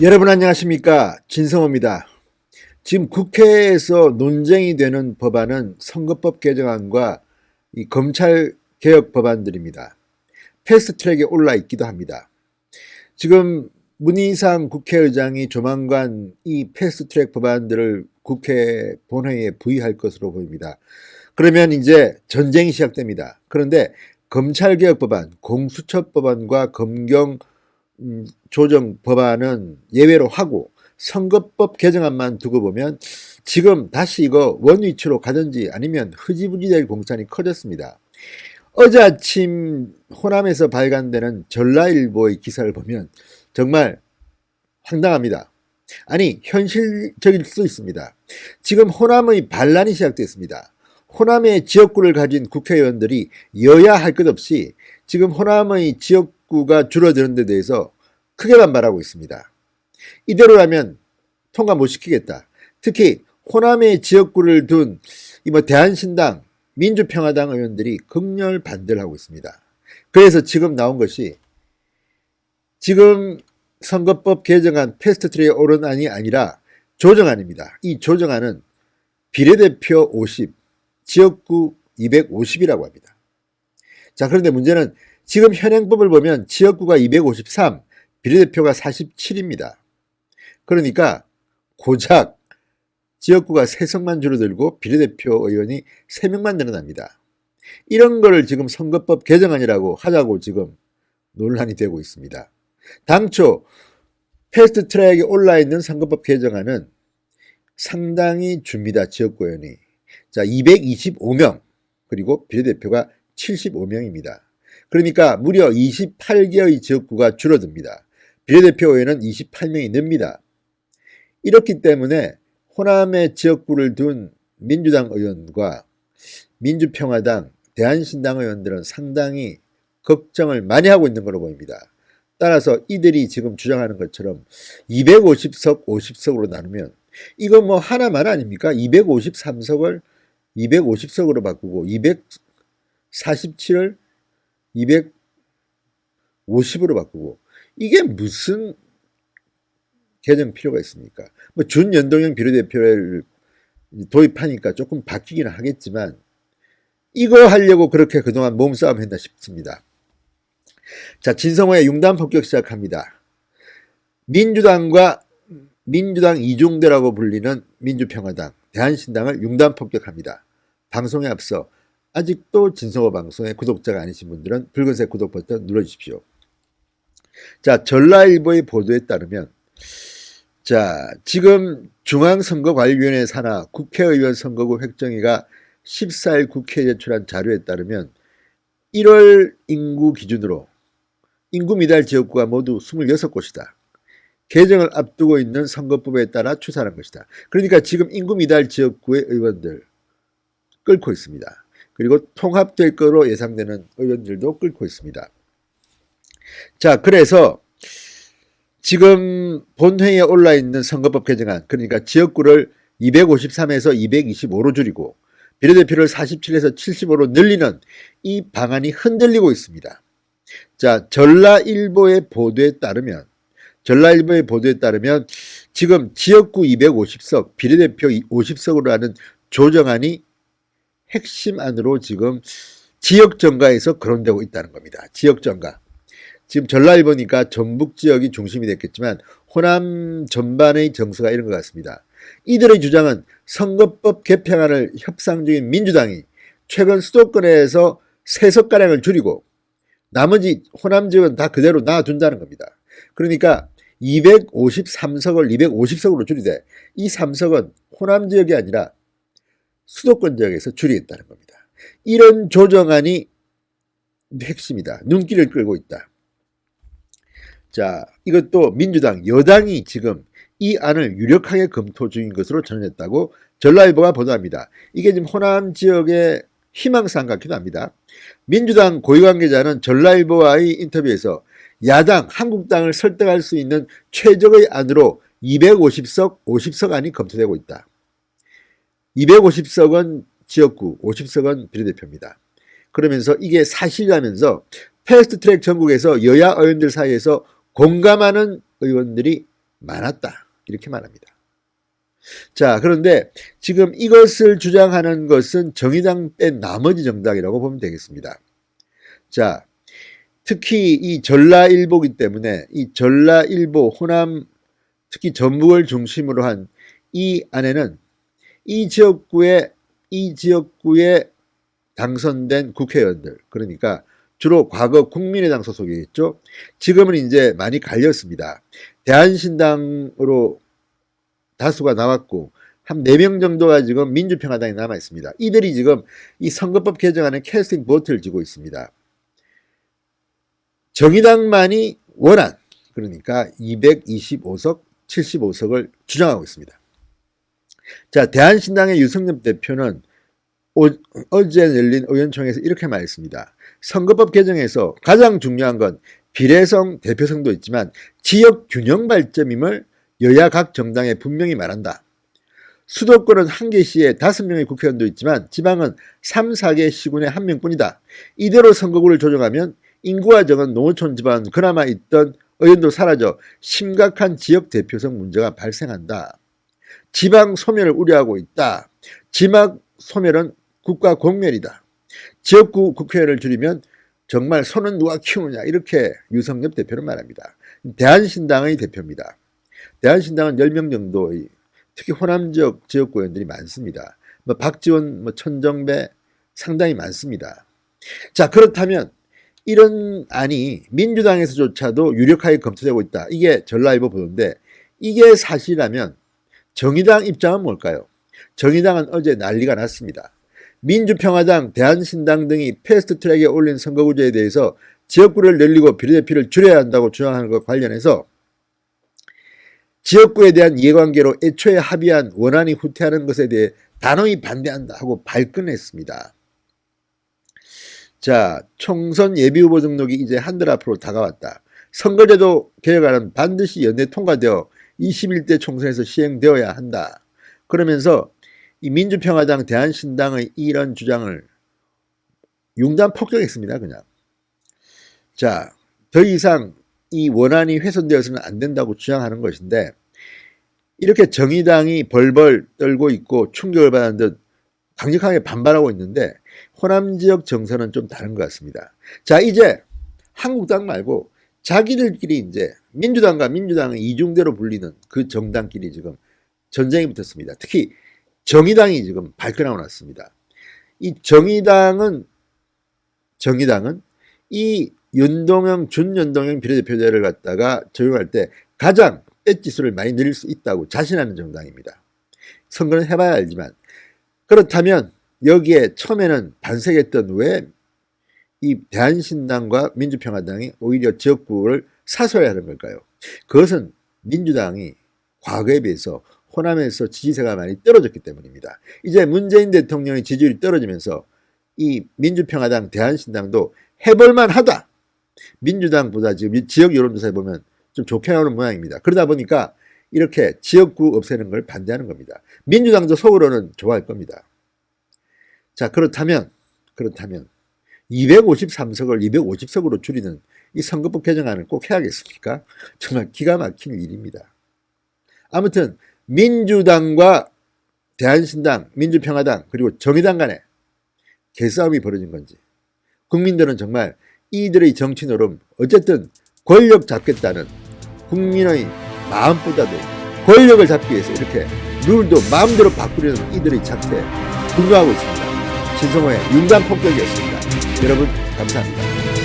여러분 안녕하십니까, 진성호입니다. 지금 국회에서 논쟁이 되는 법안은 선거법 개정안과 이 검찰개혁 법안들입니다. 패스트트랙에 올라 있기도 합니다. 지금 문희상 국회의장이 조만간 이 패스트트랙 법안들을 국회 본회의에 부의할 것으로 보입니다. 그러면 이제 전쟁이 시작됩니다. 그런데 검찰개혁 법안, 공수처법안과 검경 조정 법안은 예외로 하고 선거법 개정안만 두고 보면 지금 다시 이거 원위치로 가든지 아니면 흐지부지 될 공산이 커졌습니다. 어제 아침 호남에서 발간되는 전라일보의 기사를 보면 정말 황당합니다. 아니, 현실적일 수 있습니다. 지금 호남의 반란이 시작됐습니다. 호남의 지역구를 가진 국회의원들이 여야 할 것 없이 지금 호남의 지역구가 줄어드는 데 대해서 크게 반발하고 있습니다. 이대로라면 통과 못 시키겠다. 특히 호남의 지역구를 둔 대한신당, 민주평화당 의원들이 극렬 반대를 하고 있습니다. 그래서 지금 나온 것이 지금 선거법 개정안 패스트트랙에 오른 안이 아니라 조정안입니다. 이 조정안은 비례대표 50, 지역구 250이라고 합니다. 자, 그런데 문제는 지금 현행법을 보면 지역구가 253, 비례대표가 47입니다. 그러니까 고작 지역구가 3석만 줄어들고 비례대표 의원이 3명만 늘어납니다. 이런 거를 지금 선거법 개정안이라고 하자고 지금 논란이 되고 있습니다. 당초 패스트트랙에 올라있는 선거법 개정안은 상당히 줍니다. 지역구 의원이. 자, 225명 그리고 비례대표가 75명입니다. 그러니까 무려 28개의 지역구가 줄어듭니다. 비례대표 의원은 28명이 늡니다. 이렇기 때문에 호남의 지역구를 둔 민주당 의원과 민주평화당, 대한신당 의원들은 상당히 걱정을 많이 하고 있는 걸로 보입니다. 따라서 이들이 지금 주장하는 것처럼 250석, 50석으로 나누면 이거 뭐 하나만 아닙니까? 253석을 250석으로 바꾸고 247을 250으로 바꾸고 이게 무슨 개정 필요가 있습니까? 뭐 준연동형 비례대표를 도입하니까 조금 바뀌기는 하겠지만 이거 하려고 그렇게 그동안 몸싸움 했나 싶습니다. 자, 진성호의 융단 폭격 시작합니다. 민주당 이중대라고 불리는 민주평화당, 대한신당을 융단 폭격합니다. 방송에 앞서 아직도 진성호 방송의 구독자가 아니신 분들은 붉은색 구독 버튼 눌러주십시오. 자, 전라일보의 보도에 따르면 지금 중앙선거관리위원회 산하 국회의원 선거구 획정위가 14일 국회에 제출한 자료에 따르면 1월 인구 기준으로 인구 미달 지역구가 모두 26곳이다. 개정을 앞두고 있는 선거법에 따라 추산한 것이다. 그러니까 지금 인구 미달 지역구의 의원들 끓고 있습니다. 그리고 통합될 거로 예상되는 의원들도 끓고 있습니다. 자, 그래서 지금 본회의에 올라있는 선거법 개정안, 그러니까 지역구를 253에서 225로 줄이고 비례대표를 47에서 75로 늘리는 이 방안이 흔들리고 있습니다. 자, 전라일보의 보도에 따르면 지금 지역구 250석, 비례대표 50석으로 하는 조정안이 핵심안으로 지금 지역정가에서 거론되고 있다는 겁니다. 지역정가. 지금 전라일보니까 전북 지역이 중심이 됐겠지만 호남 전반의 정서가 이런 것 같습니다. 이들의 주장은 선거법 개편안을 협상 중인 민주당이 최근 수도권에서 3석가량을 줄이고 나머지 호남 지역은 다 그대로 놔둔다는 겁니다. 그러니까 253석을 250석으로 줄이되 이 3석은 호남 지역이 아니라 수도권 지역에서 줄이겠다는 겁니다. 이런 조정안이 핵심이다. 눈길을 끌고 있다. 자, 이것도 민주당, 여당이 지금 이 안을 유력하게 검토 중인 것으로 전해졌다고 전라일보가 보도합니다. 이게 지금 호남 지역의 희망사항 같기도 합니다. 민주당 고위관계자는 전라일보와의 인터뷰에서 야당, 한국당을 설득할 수 있는 최적의 안으로 250석, 50석 안이 검토되고 있다. 250석은 지역구, 50석은 비례대표입니다. 그러면서 이게 사실이라면서 패스트트랙 전국에서 여야 의원들 사이에서 공감하는 의원들이 많았다. 이렇게 말합니다. 자, 그런데 지금 이것을 주장하는 것은 정의당 뺀 나머지 정당이라고 보면 되겠습니다. 자, 특히 이 전라일보기 때문에 이 전라일보, 호남, 특히 전북을 중심으로 한 이 안에는 이 지역구에 당선된 국회의원들, 그러니까 주로 과거 국민의당 소속이겠죠. 지금은 이제 많이 갈렸습니다. 대한신당으로 다수가 나왔고 한 4명 정도가 지금 민주평화당에 남아 있습니다. 이들이 지금 이 선거법 개정안에 캐스팅 보트를 쥐고 있습니다. 정의당만이 원안, 그러니까 225석, 75석을 주장하고 있습니다. 자, 대한신당의 유승엽 대표는 어제 열린 의원총회에서 이렇게 말했습니다. 선거법 개정에서 가장 중요한 건 비례성, 대표성도 있지만 지역 균형 발전임을 여야 각 정당에 분명히 말한다. 수도권은 1개 시에 5명의 국회의원도 있지만 지방은 3, 4개 시군에 1명뿐이다. 이대로 선거구를 조정하면 인구가 적은 농어촌 지방은 그나마 있던 의원도 사라져 심각한 지역 대표성 문제가 발생한다. 지방 소멸을 우려하고 있다. 지방 소멸은 국가 공멸이다. 지역구 국회의원을 줄이면 정말 손은 누가 키우느냐, 이렇게 유승엽 대표는 말합니다. 대한신당의 대표입니다. 대한신당은 10명 정도의 특히 호남 지역 지역구 의원들이 많습니다. 박지원, 천정배 상당히 많습니다. 자, 그렇다면 이런 안이 민주당에서조차도 유력하게 검토되고 있다. 이게 전라일보 보도인데, 이게 사실이라면 정의당 입장은 뭘까요? 정의당은 어제 난리가 났습니다. 민주평화당, 대한신당 등이 패스트트랙에 올린 선거구제에 대해서 지역구를 늘리고 비례대표를 줄여야 한다고 주장하는 것 관련해서 지역구에 대한 이해관계로 애초에 합의한 원안이 후퇴하는 것에 대해 단호히 반대한다 하고 발끈했습니다. 자, 총선 예비후보 등록이 이제 한달 앞으로 다가왔다. 선거제도 개혁안은 반드시 연내 통과되어 21대 총선에서 시행되어야 한다. 그러면서 이 민주평화당, 대한신당의 이런 주장을 융단 폭격했습니다. 그냥. 자, 더 이상 이 원안이 훼손되어서는 안 된다고 주장하는 것인데, 이렇게 정의당이 벌벌 떨고 있고 충격을 받은 듯 강력하게 반발하고 있는데, 호남 지역 정서는 좀 다른 것 같습니다. 자, 이제 한국당 말고 자기들끼리 이제 민주당과 민주당의 이중대로 불리는 그 정당끼리 지금 전쟁이 붙었습니다. 특히 정의당이 지금 발끈하고 났습니다. 이 정의당은 이 윤동영, 준윤동영 비례대표제를 갖다가 적용할 때 가장 배지수를 많이 늘릴 수 있다고 자신하는 정당입니다. 선거는 해봐야 알지만, 그렇다면 여기에 처음에는 반색했던 왜 이 대한신당과 민주평화당이 오히려 지역구를 사소해야 하는 걸까요? 그것은 민주당이 과거에 비해서 호남에서 지지세가 많이 떨어졌기 때문입니다. 이제 문재인 대통령의 지지율이 떨어지면서 이 민주평화당, 대한신당도 해볼만 하다. 민주당보다 지금 지역 여론조사에 보면 좀 좋게 나오는 모양입니다. 그러다 보니까 이렇게 지역구 없애는 걸 반대하는 겁니다. 민주당도 속으로는 좋아할 겁니다. 자, 그렇다면 253석을 250석으로 줄이는 이 선거법 개정안을 꼭 해야겠습니까? 정말 기가 막힌 일입니다. 아무튼 민주당과 대한신당, 민주평화당, 그리고 정의당 간에 개싸움이 벌어진 건지, 국민들은 정말 이들의 정치 노름, 어쨌든 권력 잡겠다는 국민의 마음보다도 권력을 잡기 위해서 이렇게 룰도 마음대로 바꾸려는 이들의 작태 분노하고 있습니다. 진성호의 융단 폭격이었습니다. 여러분 감사합니다.